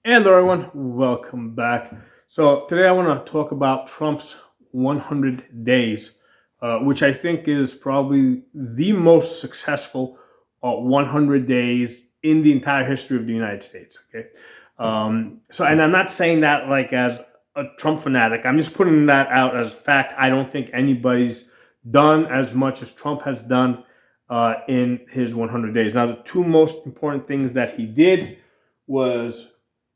Hello, everyone. Welcome back. So, today I want to talk about Trump's 100 days, which I think is probably the most successful 100 days in the entire history of the United States. Okay. And I'm not saying that like as a Trump fanatic. I'm just putting that out as fact. I don't think anybody's done as much as Trump has done in his 100 days. Now, the two most important things that he did was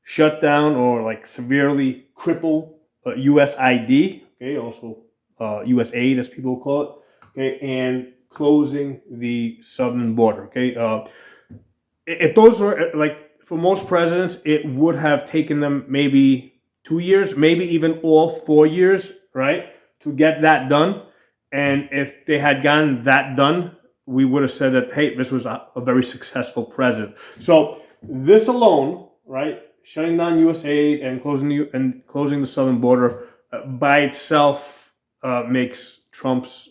shut down or like severely cripple USID, okay, also US aid as people call it, okay, and closing the southern border, okay. If those were like for most presidents, it would have taken them maybe 2 years, maybe even all 4 years, right, to get that done. And if they had gotten that done, we would have said that hey, this was a very successful president. So this alone, right, shutting down U.S. aid and closing the southern border by itself makes Trump's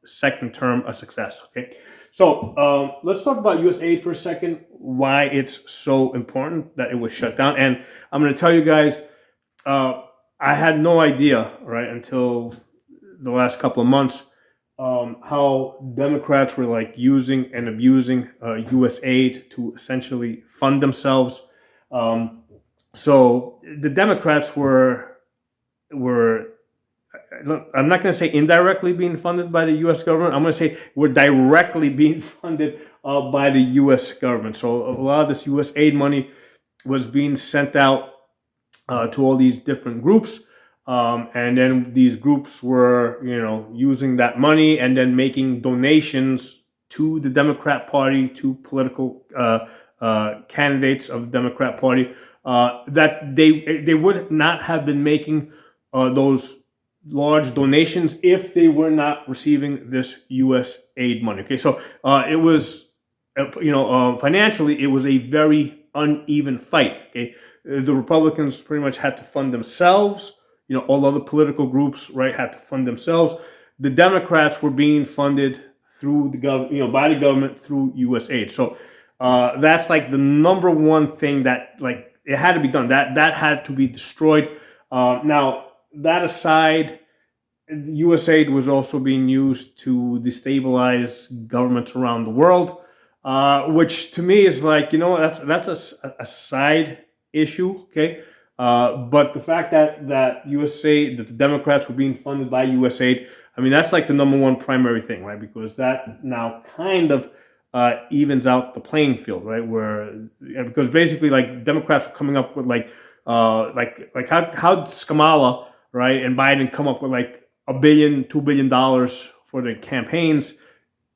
second term a success. Okay, so let's talk about U.S. aid for a second. Why it's so important that it was shut down, and I'm going to tell you guys. Uh, I had no idea, right, until the last couple of months, how Democrats were like using and abusing U.S. aid to essentially fund themselves. Um, so the Democrats were I'm not going to say indirectly being funded by the U.S. government. I'm going to say we're directly being funded by the U.S. government. So a lot of this U.S. aid money was being sent out to all these different groups. And then these groups were, using that money and then making donations to the Democrat Party, to political candidates of the Democrat Party, that they would not have been making those large donations if they were not receiving this U.S. aid money. Okay, so it was, financially, it was a very uneven fight. Okay, the Republicans pretty much had to fund themselves. All other political groups, right, had to fund themselves. The Democrats were being funded through the government, by the government through U.S. aid. So that's like the number one thing that like it had to be done. That had to be destroyed. Now that aside, U.S. aid was also being used to destabilize governments around the world, which to me is like that's a side issue, okay. But the fact that USAID, that the Democrats were being funded by USAID, I mean that's like the number one primary thing, right? Because that now kind of evens out the playing field, right? Because basically like Democrats were coming up with like how did Kamala, right, and Biden come up with like $1 billion, $2 billion for their campaigns.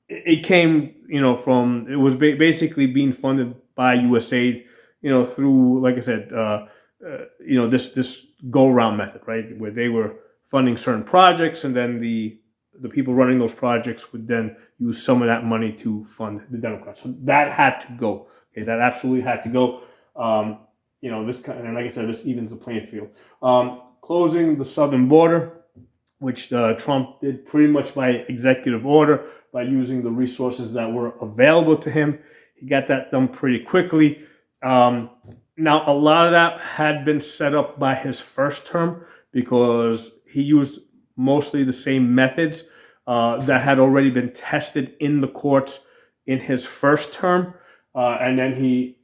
It came, from it was basically being funded by USAID, through like I said, this go around method, right, where they were funding certain projects, and then the people running those projects would then use some of that money to fund the Democrats. So that had to go. Okay, that absolutely had to go. This kind, and like I said, this evens the playing field. Closing the southern border, which Trump did pretty much by executive order, by using the resources that were available to him. He got that done pretty quickly. Now, a lot of that had been set up by his first term because he used mostly the same methods that had already been tested in the courts in his first term. And then he,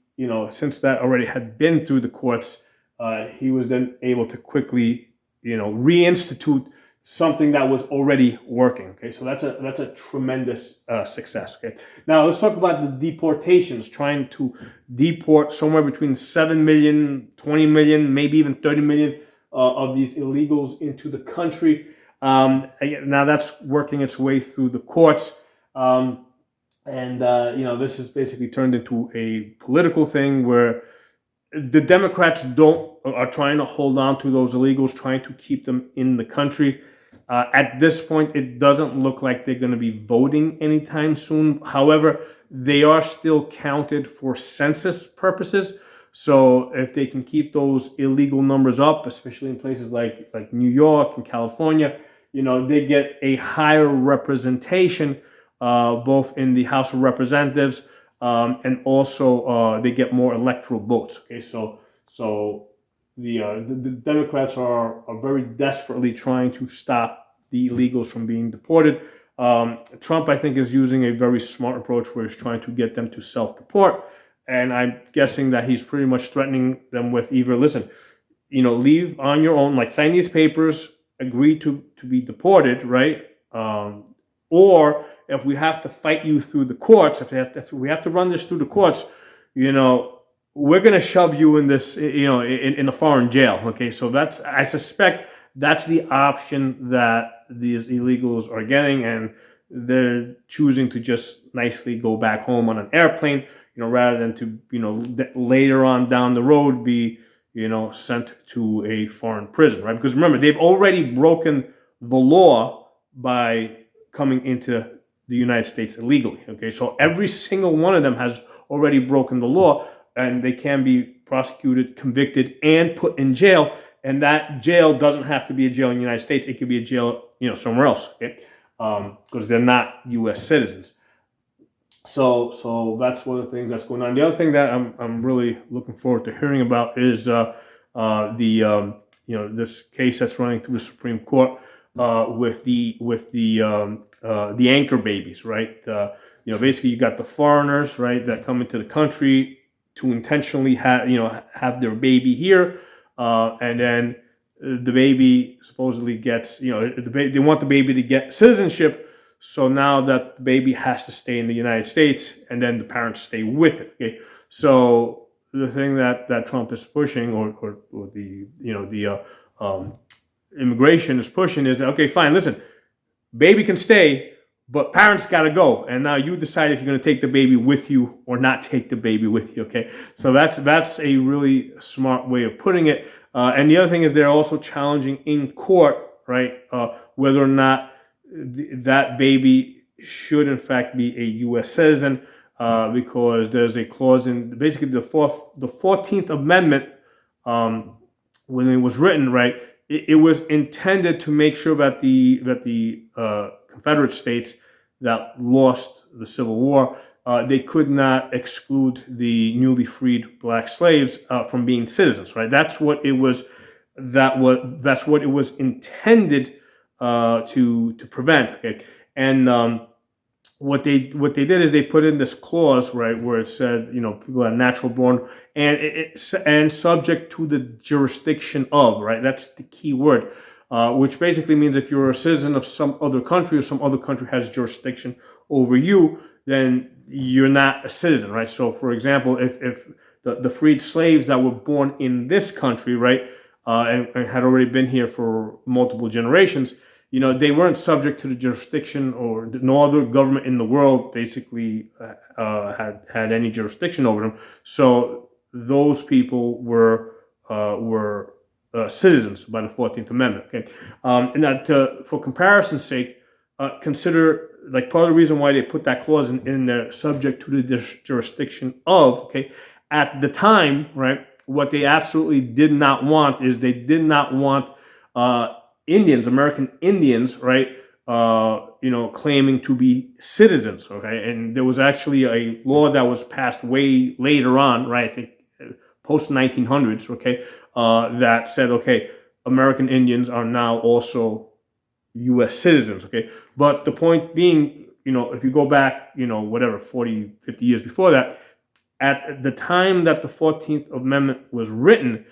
since that already had been through the courts, he was then able to quickly, reinstitute something that was already working. Okay, so that's a tremendous success. Okay, now let's talk about the deportations. Trying to deport somewhere between 7 million, 20 million, maybe even 30 million of these illegals into the country. Now that's working its way through the courts. This has basically turned into a political thing where the Democrats are trying to hold on to those illegals, trying to keep them in the country. At this point, it doesn't look like they're going to be voting anytime soon. However, they are still counted for census purposes. So if they can keep those illegal numbers up, especially in places like New York and California, they get a higher representation, both in the House of Representatives, and also they get more electoral votes. Okay, so So the Democrats are very desperately trying to stop the illegals from being deported. Trump, I think, is using a very smart approach where he's trying to get them to self-deport, and I'm guessing that he's pretty much threatening them with either, listen, leave on your own, like sign these papers, agree to be deported, right? Or if we have to fight you through the courts, if we have to run this through the courts, you know, we're going to shove you in this, in a foreign jail. Okay, so I suspect that's the option that these illegals are getting, and they're choosing to just nicely go back home on an airplane, rather than to, later on down the road be, sent to a foreign prison, right? Because remember, they've already broken the law by coming into the United States illegally. Okay, so every single one of them has already broken the law, and they can be prosecuted, convicted, and put in jail. And that jail doesn't have to be a jail in the United States; it could be a jail, somewhere else. Okay, because they're not U.S. citizens. So that's one of the things that's going on. The other thing that I'm really looking forward to hearing about is this case that's running through the Supreme Court with the anchor babies, right? Basically you got the foreigners, right, that come into the country to intentionally have their baby here, and then the baby supposedly gets, they want the baby to get citizenship. So now that the baby has to stay in the United States, and then the parents stay with it. Okay, so the thing that Trump is pushing, or the immigration is pushing, is, okay, fine. Listen, baby can stay, but parents got to go, and now you decide if you're going to take the baby with you or not take the baby with you. Okay, so that's a really smart way of putting it. And the other thing is they're also challenging in court, right, whether or not that baby should in fact be a U.S. citizen, because there's a clause in basically the 14th Amendment, when it was written, right. It was intended to make sure that the Confederate states that lost the Civil War, they could not exclude the newly freed black slaves from being citizens, right? That's what it was. That's what it was intended to prevent. Okay, and what they did is they put in this clause, right, where it said, people are natural born and subject to the jurisdiction of, right. That's the key word, which basically means if you're a citizen of some other country, or some other country has jurisdiction over you, then you're not a citizen, right? So, for example, if the freed slaves that were born in this country, right, and had already been here for multiple generations, they weren't subject to the jurisdiction, or no other government in the world basically had any jurisdiction over them. So those people were citizens by the 14th Amendment. Okay, and that for comparison's sake, consider, like, part of the reason why they put that clause in there, subject to the jurisdiction of. Okay, at the time, right, what they absolutely did not want is they did not want Indians, American Indians, right, claiming to be citizens. Okay, and there was actually a law that was passed way later on, right, I think post 1900s, okay, that said, okay, American Indians are now also U.S. citizens. Okay, but the point being, if you go back, whatever, 40, 50 years before that, at the time that the 14th Amendment was written,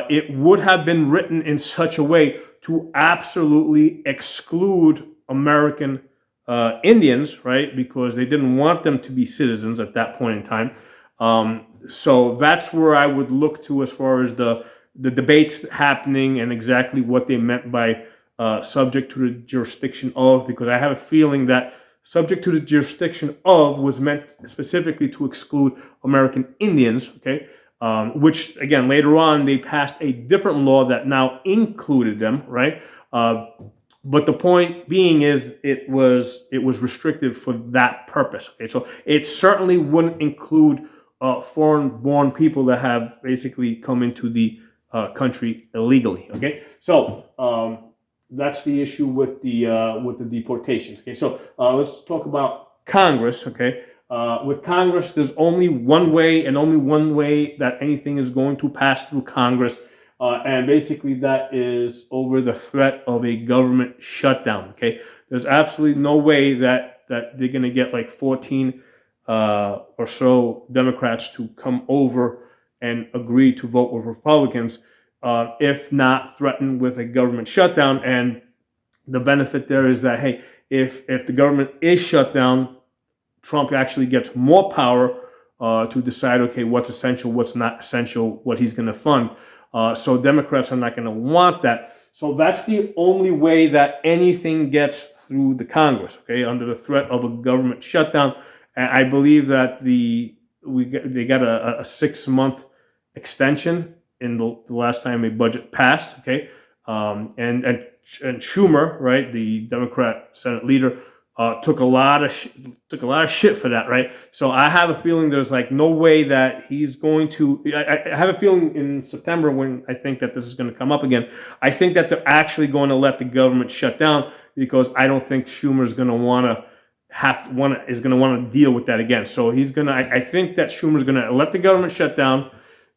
it would have been written in such a way to absolutely exclude American Indians, right? Because they didn't want them to be citizens at that point in time. So that's where I would look to as far as the debates happening and exactly what they meant by subject to the jurisdiction of, because I have a feeling that subject to the jurisdiction of was meant specifically to exclude American Indians, okay? Which, again, later on, they passed a different law that now included them, right? But the point being is it was restricted for that purpose, okay? So it certainly wouldn't include foreign-born people that have basically come into the country illegally, okay? So that's the issue with the deportations, okay? So let's talk about Congress, okay? With Congress, there's only one way and only one way that anything is going to pass through Congress. And basically that is over the threat of a government shutdown. Okay. There's absolutely no way that they're going to get like 14 or so Democrats to come over and agree to vote with Republicans, if not threatened with a government shutdown. And the benefit there is that, hey, if the government is shut down, Trump actually gets more power to decide, okay, what's essential, what's not essential, what he's going to fund. So Democrats are not going to want that. So that's the only way that anything gets through the Congress, okay, under the threat of a government shutdown. And I believe that they got a 6-month extension in the last time a budget passed, okay, and Schumer, right, the Democrat Senate leader, took a lot of shit for that, right? So I have a feeling there's like no way that he's going to. I have a feeling in September, when I think that this is going to come up again, I think that they're actually going to let the government shut down, because I don't think Schumer is going to want to deal with that again. So he's gonna. I think that Schumer's going to let the government shut down.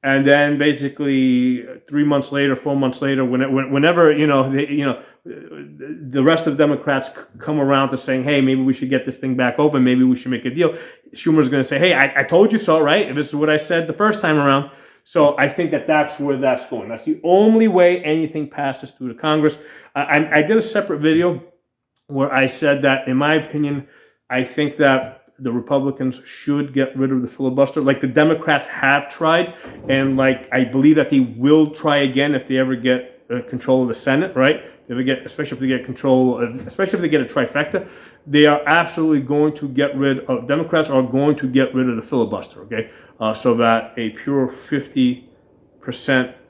And then basically 3 months later, 4 months later, whenever the rest of the Democrats come around to saying, hey, maybe we should get this thing back open, maybe we should make a deal, Schumer's going to say, hey, I told you so, right? This is what I said the first time around. So I think that that's where that's going. That's the only way anything passes through the Congress. I did a separate video where I said that, in my opinion, I think that the Republicans should get rid of the filibuster, like the Democrats have tried, and like I believe that they will try again if they ever get control of the Senate, right? Especially if they get control, especially if they get a trifecta, they are absolutely going to get rid of. Democrats are going to get rid of the filibuster, okay? So that a pure 50%,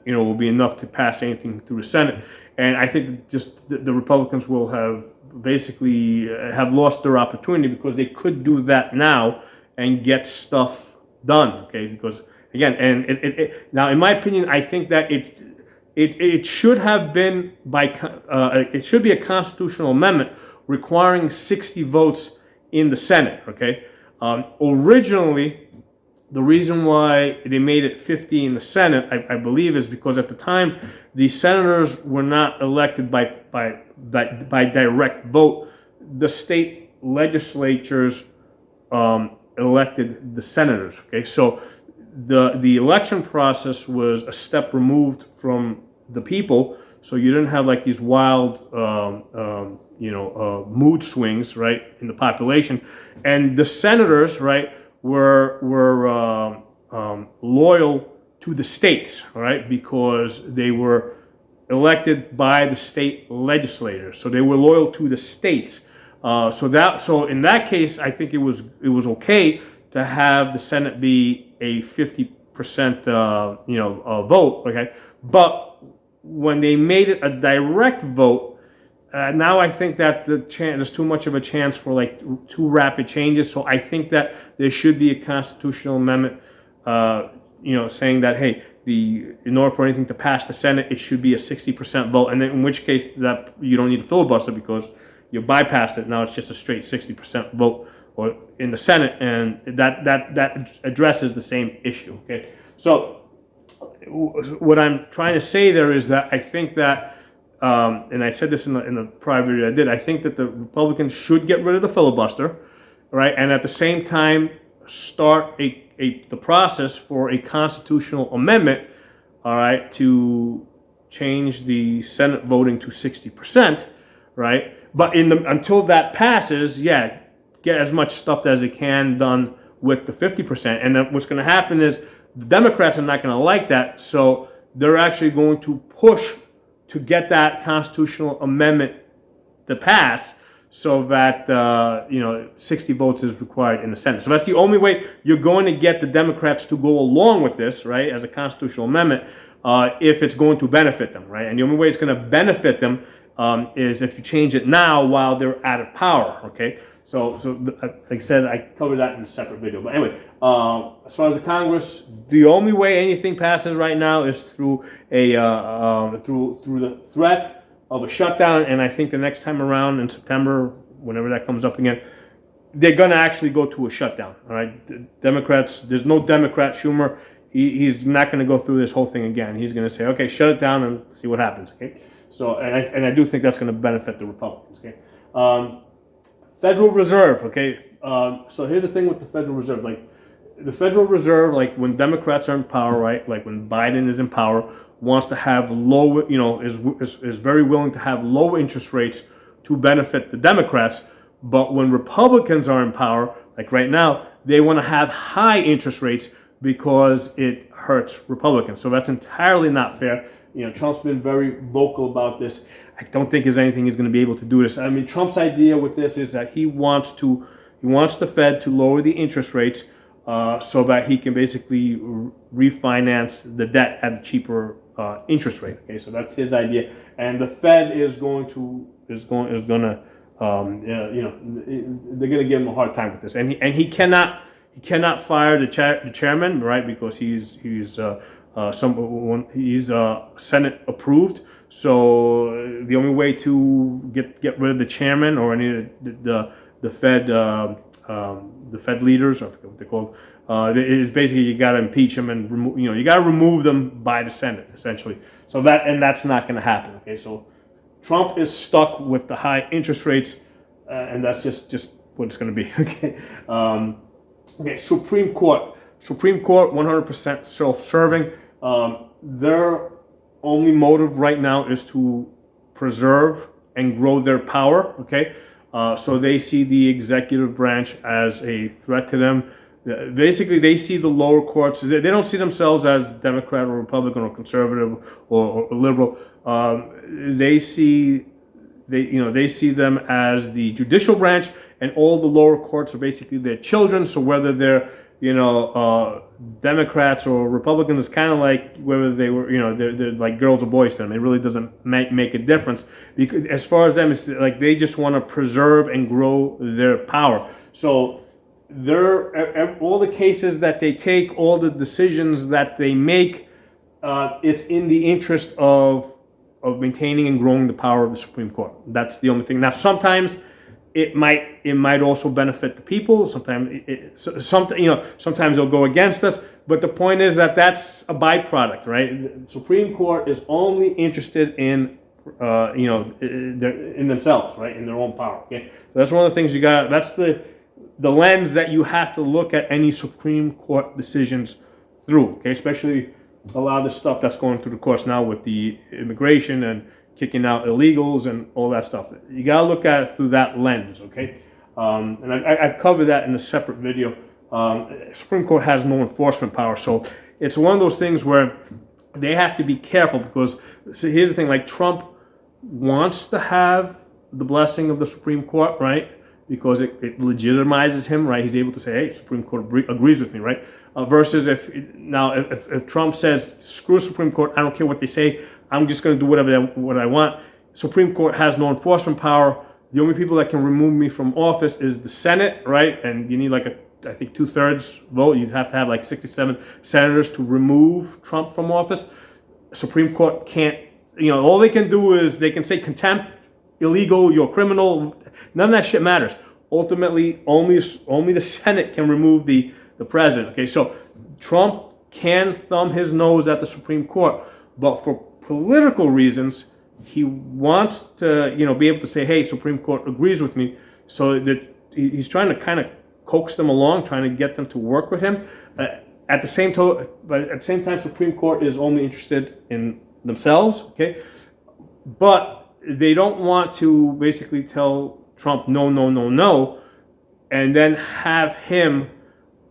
will be enough to pass anything through the Senate, and I think just the Republicans will have lost their opportunity, because they could do that now and get stuff done, okay? Because again, and now in my opinion, I think that it should have been it should be a constitutional amendment requiring 60 votes in the Senate, okay? Originally, the reason why they made it 50 in the Senate, I believe, is because at the time the senators were not elected by direct vote. The state legislatures elected the senators. Okay, so the election process was a step removed from the people. So you didn't have like these wild, mood swings, right, in the population, and the senators, right, were loyal to the states, right, because they were elected by the state legislators, so they were loyal to the states. So in that case, I think it was okay to have the Senate be a 50% vote, okay, but when they made it a direct vote, now I think that there's too much of a chance for like too rapid changes. So I think that there should be a constitutional amendment, saying that, hey, in order for anything to pass the Senate, it should be a 60% vote, and then in which case that you don't need a filibuster because you bypassed it. Now it's just a straight 60% vote or in the Senate, and that addresses the same issue. Okay, so what I'm trying to say there is that I think that. And I said this in the prior video I did, I think that the Republicans should get rid of the filibuster, right? And at the same time, start the process for a constitutional amendment, all right, to change the Senate voting to 60%, right? But until that passes, yeah, get as much stuff as they can done with the 50%. And then what's going to happen is the Democrats are not going to like that, so they're actually going to push to get that constitutional amendment to pass, so that 60 votes is required in the Senate. So that's the only way you're going to get the Democrats to go along with this, right, as a constitutional amendment, if it's going to benefit them, right? And the only way it's going to benefit them is if you change it now while they're out of power, okay? So like I said, I covered that in a separate video. But anyway, as far as the Congress, the only way anything passes right now is through through the threat of a shutdown. And I think the next time around in September, whenever that comes up again, they're going to actually go to a shutdown. All right, the Democrats. There's no Democrat Schumer. He's not going to go through this whole thing again. He's going to say, okay, shut it down and see what happens. Okay, so and I do think that's going to benefit the Republicans. Okay, Federal Reserve. Okay, so here's the thing with the Federal Reserve. Like the Federal Reserve, like when Democrats are in power, right? Like when Biden is in power, wants to have low, is very willing to have low interest rates to benefit the Democrats. But when Republicans are in power, like right now, they want to have high interest rates because it hurts Republicans. So that's entirely not fair. Trump's been very vocal about this. I don't think there's anything he's going to be able to do this. I mean, Trump's idea with this is that he wants the Fed to lower the interest rates so that he can basically refinance the debt at a cheaper interest rate. Okay, so that's his idea, and the Fed is going to they're going to give him a hard time with this, and he cannot fire the chairman, right? Because he's Senate approved. So the only way to get rid of the chairman or any of the Fed leaders, I forget what they're called, is basically you got to impeach them and remove. You got to remove them by the Senate essentially. So that's not going to happen. Okay, so Trump is stuck with the high interest rates, and that's just what it's going to be. Okay. Okay. Supreme Court, 100% self-serving. Their only motive right now is to preserve and grow their power. Okay. So they see the executive branch as a threat to them. Basically, they see the lower courts. They don't see themselves as Democrat or Republican or conservative or liberal. They see them as the judicial branch, and all the lower courts are basically their children. So whether they're Democrats or Republicans, it's kind of like whether they were they're like girls or boys to them. It really doesn't make a difference because as far as them, it's like they just want to preserve and grow their power. So all the cases that they take, all the decisions that they make, it's in the interest of maintaining and growing the power of the Supreme Court. That's the only thing. Now, sometimes it might also benefit the people. Sometimes it'll go against us. But the point is that that's a byproduct, right? The Supreme Court is only interested in in themselves, right, in their own power. Okay, so that's one of the things you got. That's the lens that you have to look at any Supreme Court decisions through, okay? Especially a lot of the stuff that's going through the courts now with the immigration and kicking out illegals and all that stuff. You got to look at it through that lens, okay? And I've covered that in a separate video. Supreme Court has no enforcement power, so it's one of those things where they have to be careful because here's the thing, like Trump wants to have the blessing of the Supreme Court, right? Because it legitimizes him, right? He's able to say, hey, Supreme Court agrees with me, right? Versus if Trump says, screw Supreme Court, I don't care what they say, I'm just going to do what I want. Supreme Court has no enforcement power. The only people that can remove me from office is the Senate, right? And you need I think 2/3 vote. You'd have to have like 67 senators to remove Trump from office. Supreme Court can't, all they can do is they can say contempt, illegal, you're a criminal. None of that shit matters. Ultimately, only the Senate can remove the president. Okay, so Trump can thumb his nose at the Supreme Court, but for political reasons, he wants to be able to say, hey, Supreme Court agrees with me. So that he's trying to kind of coax them along, trying to get them to work with him. At the same time, Supreme Court is only interested in themselves. Okay, but they don't want to basically tell Trump no, and then have him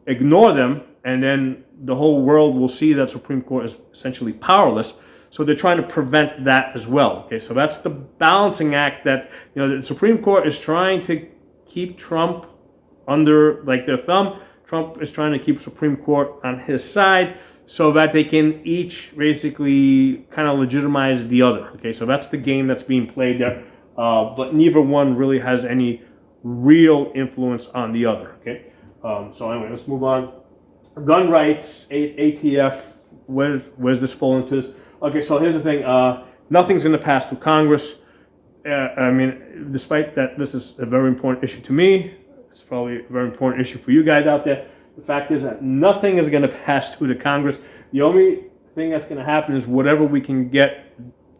ignore them, and then the whole world will see that Supreme Court is essentially powerless. So they're trying to prevent that as well. Okay, so that's the balancing act that the Supreme Court is trying to keep Trump under their thumb. Trump is trying to keep Supreme Court on his side so that they can each basically kind of legitimize the other. Okay, so that's the game that's being played there. But neither one really has any real influence on the other. Okay, so anyway, let's move on. Gun rights, ATF. Where's this fall into this? Okay, so here's the thing. Nothing's going to pass through Congress. I mean, despite that, this is a very important issue to me. it's probably a very important issue for you guys out there. The fact is that nothing is going to pass through the Congress. The only thing that's going to happen is whatever we can get,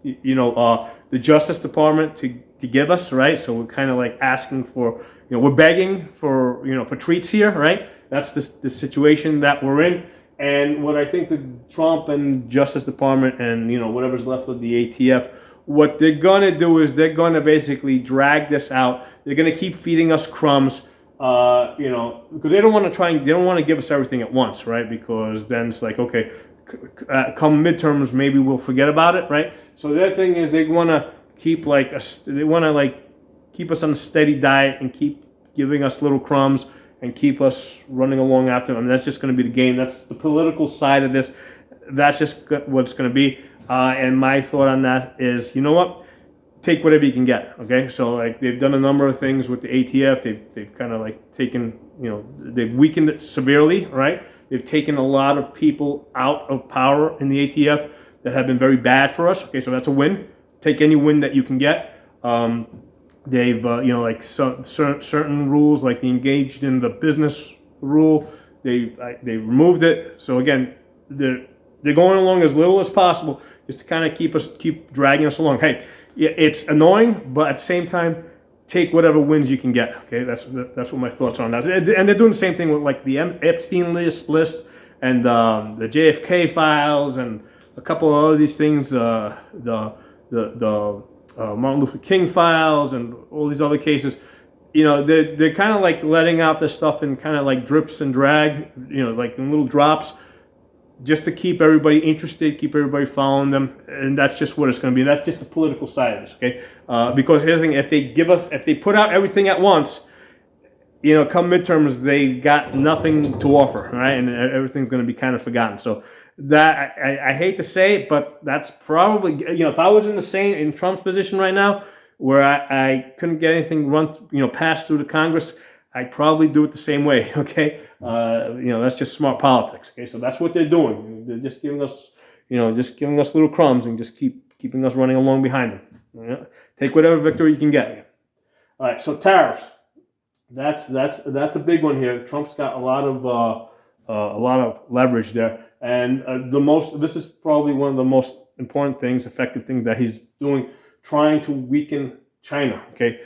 the Justice Department to give us, right? So we're kind of like asking for, we're begging for, for treats here, right? That's the situation that we're in. And what I think the Trump and Justice Department and, whatever's left of the ATF, what they're going to do is they're going to basically drag this out. They're going to keep feeding us crumbs, because they don't want to give us everything at once, right? Because then it's like, okay, come midterms, maybe we'll forget about it, right? So their thing is they want to keep keep us on a steady diet and keep giving us little crumbs and keep us running along after them. I mean, that's just going to be the game. That's the political side of this. That's just what it's going to be. And my thought on that is, you know what? Take whatever you can get. Okay, so like they've done a number of things with the ATF. They've kind of like taken, they've weakened it severely, right? They've taken a lot of people out of power in the ATF that have been very bad for us. Okay, so that's a win. Take any win that you can get. They've, certain rules, like the engaged in the business rule, they removed it. So again, they're going along as little as possible, just to kind of keep dragging us along. Hey, yeah, it's annoying, but at the same time, take whatever wins you can get. Okay, that's what my thoughts are on that. And they're doing the same thing with like the Epstein list and the JFK files and a couple of other these things. The Martin Luther King files and all these other cases. They're kind of like letting out this stuff in kind of like drips and drag. Like in little drops, just to keep everybody interested, keep everybody following them, and that's just what it's going to be. That's just the political side of this, okay? Because here's the thing: if they put out everything at once, come midterms, they got nothing to offer, right? And everything's going to be kind of forgotten. So that I hate to say it, but that's probably, if I was in Trump's position right now, where I couldn't get anything passed through the Congress, I'd probably do it the same way, okay? That's just smart politics, okay? So that's what they're doing. They're just giving us, little crumbs and just keeping us running along behind them. Take whatever victory you can get. All right, so tariffs. That's a big one here. Trump's got a lot of leverage there, and this is probably one of the most important things, effective things that he's doing, trying to weaken China. Okay,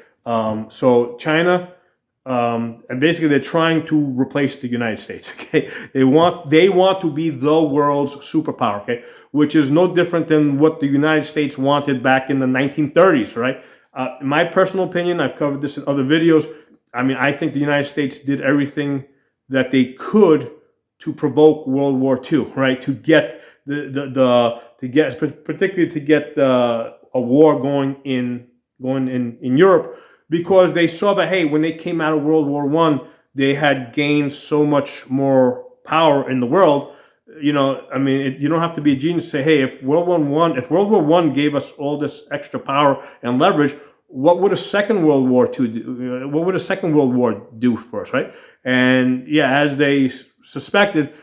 so China. And basically, they're trying to replace the United States. Okay, they want to be the world's superpower. Okay, which is no different than what the United States wanted back in the 1930s. Right? In my personal opinion, I've covered this in other videos. I mean, I think the United States did everything that they could to provoke World War II. Right? To get particularly to get a war going in Europe. Because they saw that, hey, when they came out of World War I, they had gained so much more power in the world. You don't have to be a genius to say, hey, if World War I gave us all this extra power and leverage, what would a Second World War do? What would a Second World War do for us, right? And yeah, as they suspected,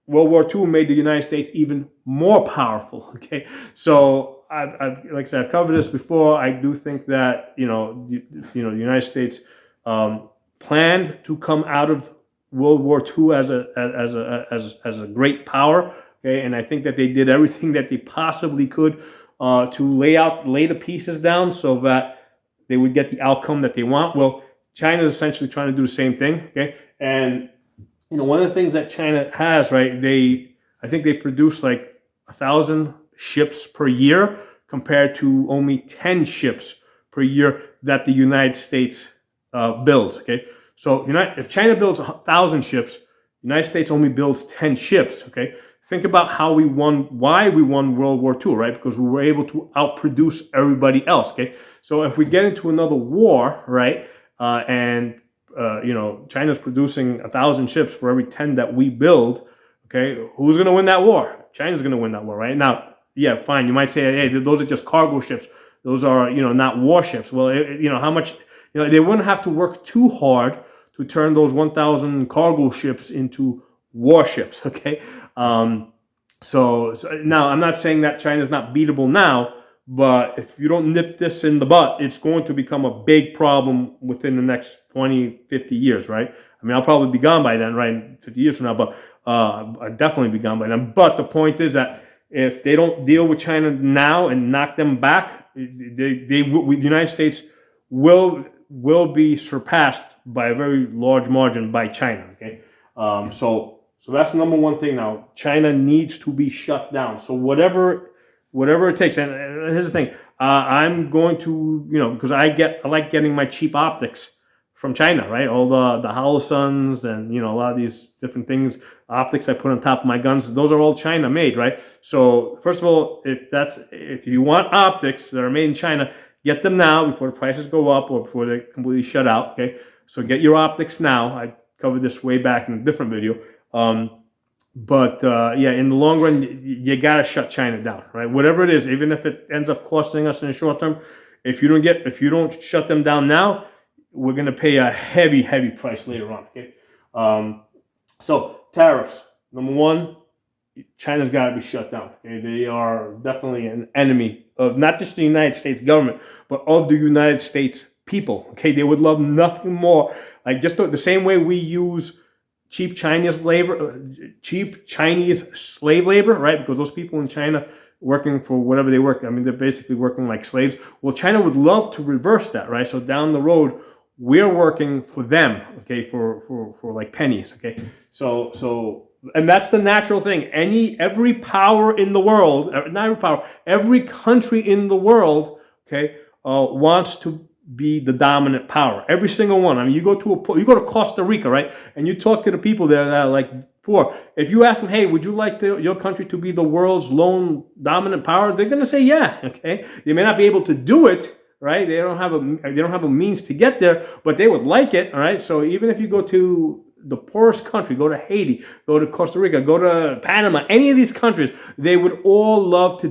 World War II made the United States even more powerful. Okay, so I've like I said, I've covered this before. I do think that the United States planned to come out of World War II as a great power. Okay, and I think that they did everything that they possibly could to lay the pieces down so that they would get the outcome that they want. Well, China is essentially trying to do the same thing. Okay, and one of the things that China has, right? I think they produce like 1,000 ships per year compared to only 10 ships per year that the United States builds. Okay, so if China builds 1,000 ships, the United States only builds 10 ships. Okay, think about why we won World War II, right? Because we were able to outproduce everybody else. Okay, so if we get into another war, right, and China's producing 1,000 ships for every 10 that we build. Okay, who's going to win that war? China's going to win that war, right? Now, yeah, fine. You might say, hey, those are just cargo ships. Those are, not warships. Well, how much, they wouldn't have to work too hard to turn those 1,000 cargo ships into warships, okay? So now, I'm not saying that China's not beatable now, But if you don't nip this in the butt, it's going to become a big problem within the next 20, 50 years, right? I mean, I'll probably be gone by then, right? 50 years from now, but I'll definitely be gone by then. But the point is that if they don't deal with China now and knock them back, the United States will be surpassed by a very large margin by China. Okay, so that's the number one thing now. China needs to be shut down. So whatever it takes. And here's the thing: I'm going to, because I like getting my cheap optics from China, right? All the Holosuns and a lot of these different things, optics I put on top of my guns, those are all China made, right? So first of all, if you want optics that are made in China, get them now before the prices go up or before they completely shut out. Okay, so get your optics now. I covered this way back in a different video. But yeah, in the long run, you gotta shut China down, right? Whatever it is, even if it ends up costing us in the short term, if you don't shut them down now, we're gonna pay a heavy, heavy price later on. Okay, so tariffs. Number one, China's got to be shut down. Okay, they are definitely an enemy of not just the United States government, but of the United States people. Okay, they would love nothing more, like just the same way we use cheap Chinese slave labor, right? Because those people in China working for whatever they work, I mean, they're basically working like slaves. Well, China would love to reverse that, right? So down the road, we're working for them, okay, for like pennies, okay? So, and that's the natural thing. Every power in the world, not every power, every country in the world, okay, wants to be the dominant power. Every single one. I mean, you go to Costa Rica, right? And you talk to the people there that are like poor. If you ask them, hey, would you like your country to be the world's lone dominant power? They're going to say, yeah. Okay. They may not be able to do it, right? They don't have a means to get there, but they would like it. All right. So even if you go to the poorest country, go to Haiti, go to Costa Rica, go to Panama, any of these countries, they would all love to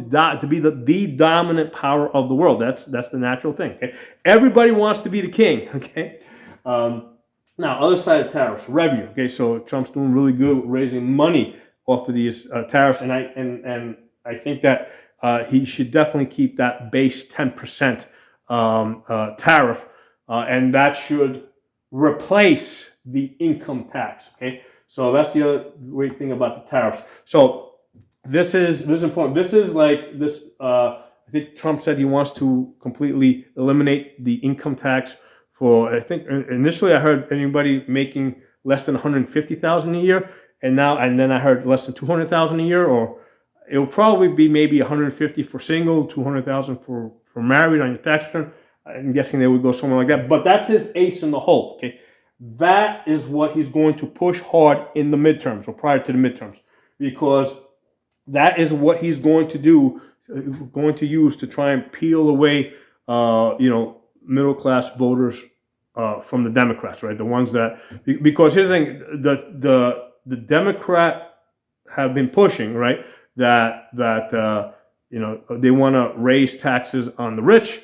be the dominant power of the world. That's the natural thing. Okay? Everybody wants to be the king. Okay. Now, other side of tariffs, revenue. Okay, so Trump's doing really good raising money off of these tariffs, and I think that he should definitely keep that base 10% tariff, and that should replace the income tax. Okay, so that's the other great thing about the tariffs. So this is important. This is like this. I think Trump said he wants to completely eliminate the income tax for. I think initially I heard anybody making less than $150,000 a year, and then I heard less than $200,000 a year, or it will probably be maybe $150,000 for single, $200,000 for married on your tax return. I'm guessing they would go somewhere like that. But that's his ace in the hole. Okay. That is what he's going to push hard in the midterms or prior to the midterms, because that is what he's going to use to try and peel away, middle class voters from the Democrats, right? The ones that, because here's the thing, the Democrat have been pushing, right, that they want to raise taxes on the rich,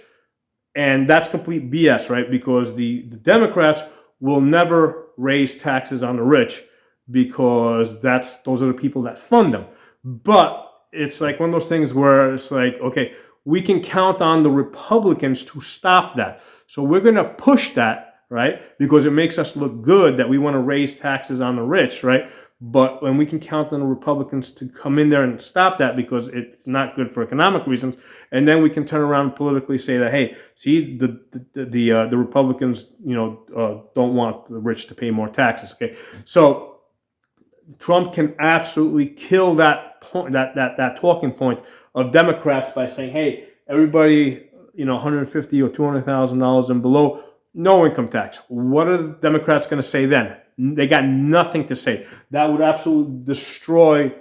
and that's complete BS, right? Because the Democrats will never raise taxes on the rich, because those are the people that fund them. But it's like one of those things where it's like, okay, we can count on the Republicans to stop that. So we're going to push that, right? Because it makes us look good that we want to raise taxes on the rich, right? But when we can count on the Republicans to come in there and stop that, because it's not good for economic reasons, and then we can turn around and politically say that, hey, see, the Republicans, don't want the rich to pay more taxes. Okay, so Trump can absolutely kill that point, that talking point of Democrats by saying, hey, everybody, $150,000 or $200,000 and below, no income tax. What are the Democrats going to say then? They got nothing to say. That would absolutely destroy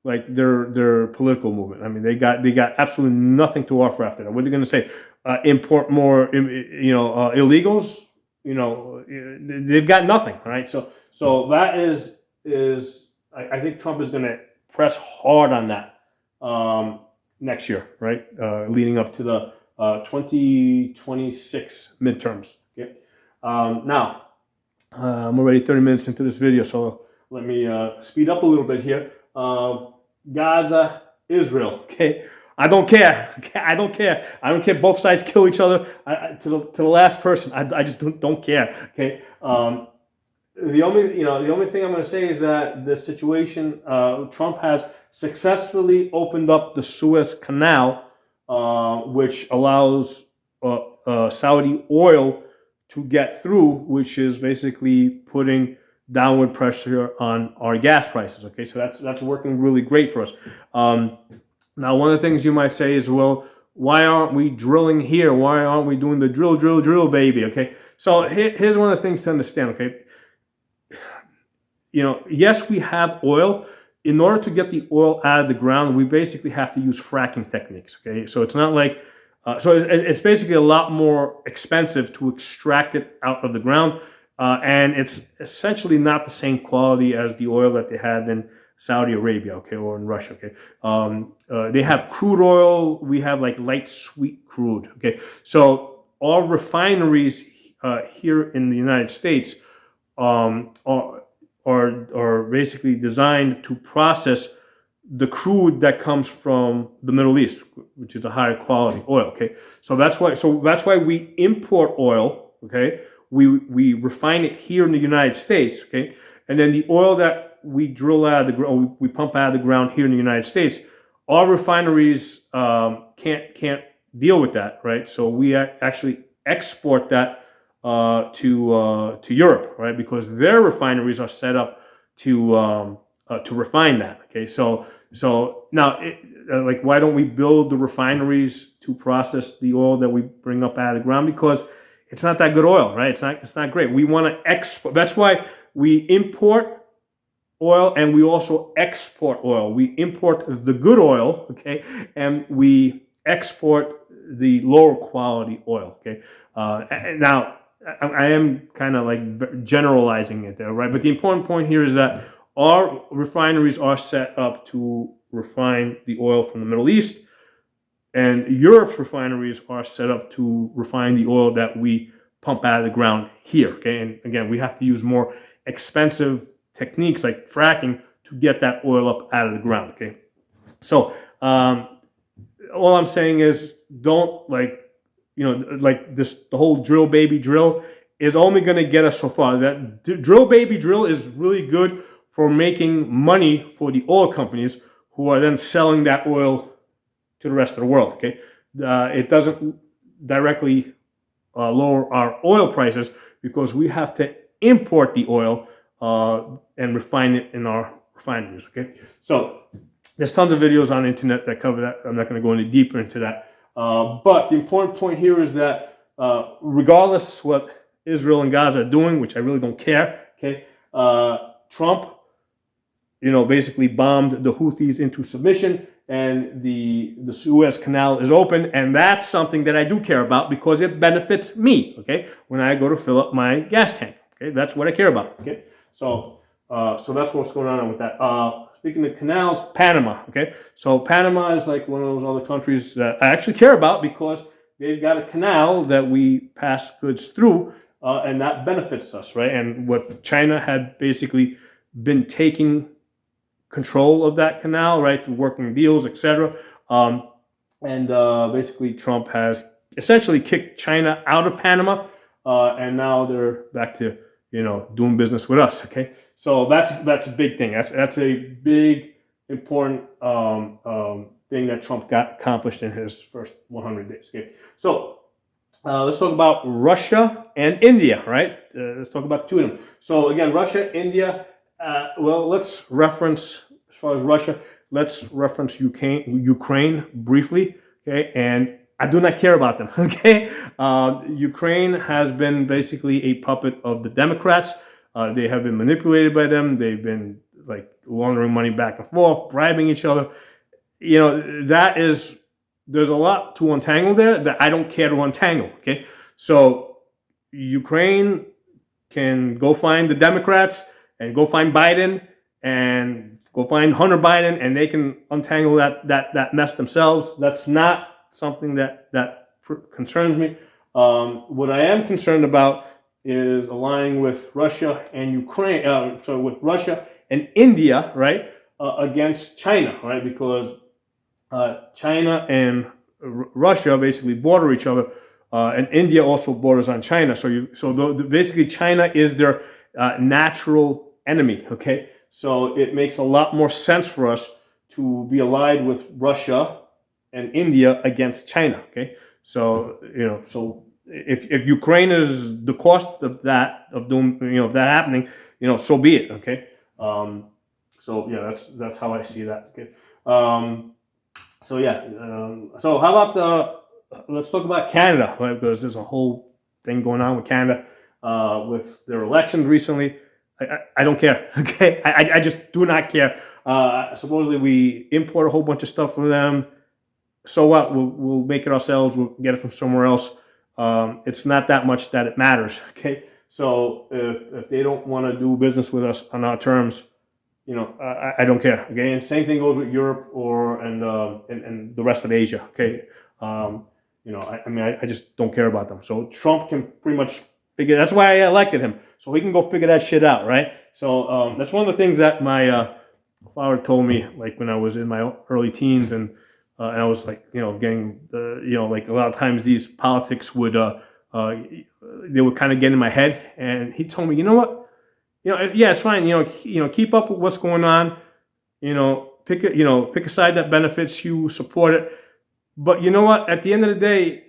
like their political movement. I mean, they got absolutely nothing to offer after that. What are they going to say? Import more, illegals? They've got nothing. All right. So that is I think Trump is going to press hard on that next year, right? Leading up to the 2026 midterms. Okay. Now. I'm already 30 minutes into this video, so let me speed up a little bit here. Gaza, Israel. Okay, I don't care. I don't care. I don't care. Both sides kill each other to the last person. I just don't care. Okay. The only thing I'm going to say is that the situation, Trump has successfully opened up the Suez Canal, which allows Saudi oil to get through, which is basically putting downward pressure on our gas prices. Okay, so that's working really great for us. Now, one of the things you might say is, well, why aren't we drilling here? Why aren't we doing the drill, baby? Okay, so here's one of the things to understand. Okay, yes, we have oil. In order to get the oil out of the ground, we basically have to use fracking techniques. Okay, so it's not like it's basically a lot more expensive to extract it out of the ground, and it's essentially not the same quality as the oil that they have in Saudi Arabia, okay, or in Russia, okay. They have crude oil. We have like light sweet crude, okay. So all refineries here in the United States are basically designed to process the crude that comes from the Middle East, which is a higher quality oil. Okay, so that's why we import oil. Okay, we refine it here in the United States. Okay, and then the oil that we drill out of the ground, we pump out of the ground here in the United States, our refineries can't deal with that, right? So we actually export that to Europe, right? Because their refineries are set up to refine that. Okay, so now, like, why don't we build the refineries to process the oil that we bring up out of the ground? Because it's not that good oil, right? It's not great. We want to export. That's why we import oil and we also export oil. We import the good oil, okay, and we export the lower quality oil. Okay, now I am kind of like generalizing it there, right? But the important point here is that our refineries are set up to refine the oil from the Middle East, and Europe's refineries are set up to refine the oil that we pump out of the ground here. Okay, and again, we have to use more expensive techniques like fracking to get that oil up out of the ground. Okay, so all I'm saying is, don't like this. The whole drill baby drill is only going to get us so far. That drill baby drill is really good for making money for the oil companies, who are then selling that oil to the rest of the world. Okay, it doesn't directly lower our oil prices because we have to import the oil and refine it in our refineries. Okay, so there's tons of videos on the internet that cover that. I'm not going to go any deeper into that. But the important point here is that regardless what Israel and Gaza are doing, which I really don't care, okay, Trump, basically bombed the Houthis into submission, and the Suez Canal is open, and that's something that I do care about because it benefits me, okay, when I go to fill up my gas tank. Okay, that's what I care about. Okay, so that's what's going on with that. Speaking of canals, Panama. Okay, so Panama is like one of those other countries that I actually care about because they've got a canal that we pass goods through, and that benefits us, right? And what China had basically been taking control of that canal, right, through working deals, etc. And basically, Trump has essentially kicked China out of Panama, and now they're back to doing business with us. Okay, so that's a big thing. That's a big important thing that Trump got accomplished in his first 100 days. Okay, so let's talk about Russia and India. Right, let's talk about two of them. So again, Russia, India. Well, let's reference, as far as Russia, let's reference Ukraine briefly. Okay, and I do not care about them. Okay, Ukraine has been basically a puppet of the Democrats. They have been manipulated by them. They've been like laundering money back and forth, bribing each other. There's a lot to untangle there that I don't care to untangle. Okay, so Ukraine can go find the Democrats and go find Biden and go find Hunter Biden, and they can untangle that mess themselves. That's not something that concerns me. What I am concerned about is aligning with Russia and Ukraine. With Russia and India, right, against China, right? Because China and Russia basically border each other, and India also borders on China. Basically China is their natural enemy. Okay, so it makes a lot more sense for us to be allied with Russia and India against China. Okay, so if Ukraine is the cost of that, of doing, of that happening, so be it. Okay, so yeah, that's how I see that. Okay. So how about let's talk about Canada, right? Because there's a whole thing going on with Canada with their elections recently. I don't care. Okay, I just do not care. Supposedly we import a whole bunch of stuff from them. So what? We'll make it ourselves. We'll get it from somewhere else. It's not that much that it matters. Okay, so if they don't want to do business with us on our terms, I don't care. Okay, and same thing goes with Europe and the rest of Asia. Okay, I just don't care about them. So Trump can pretty much figure. That's why I elected him, so he can go figure that shit out, right? So that's one of the things that my father told me, like when I was in my early teens, and I was like, getting the, like a lot of times these politics would they would kind of get in my head, and he told me, you know what? Yeah, it's fine. Keep up with what's going on. Pick a side that benefits you, support it. But you know what? At the end of the day,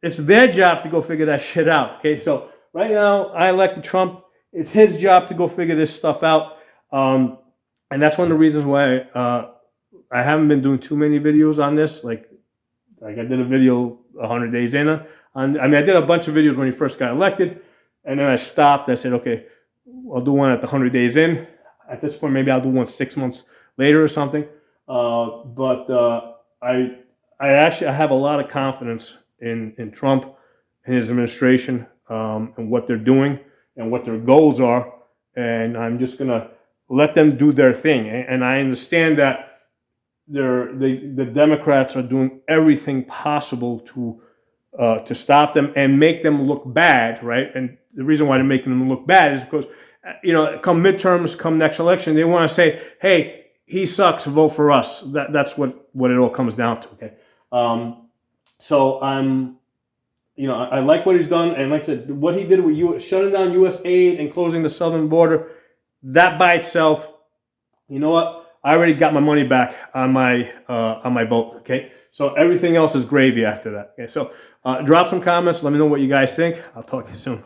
it's their job to go figure that shit out. Okay, so right now I elected Trump. It's his job to go figure this stuff out, and that's one of the reasons why I haven't been doing too many videos on this. Like I did a video 100 days in. I did a bunch of videos when he first got elected, and then I stopped. I said, okay, I'll do one at the 100 days in. At this point, maybe I'll do one 6 months later or something. I have a lot of confidence in Trump and his administration, and what they're doing and what their goals are. And I'm just going to let them do their thing. And I understand that the Democrats are doing everything possible to stop them and make them look bad, right? And the reason why they're making them look bad is because, come midterms, come next election, they want to say, hey, he sucks, vote for us. That's what it all comes down to, okay? So I like what he's done. And like I said, what he did with shutting down U.S. aid and closing the southern border, that by itself, you know what? I already got my money back on my vote, okay? So everything else is gravy after that, okay? So drop some comments. Let me know what you guys think. I'll talk to you soon.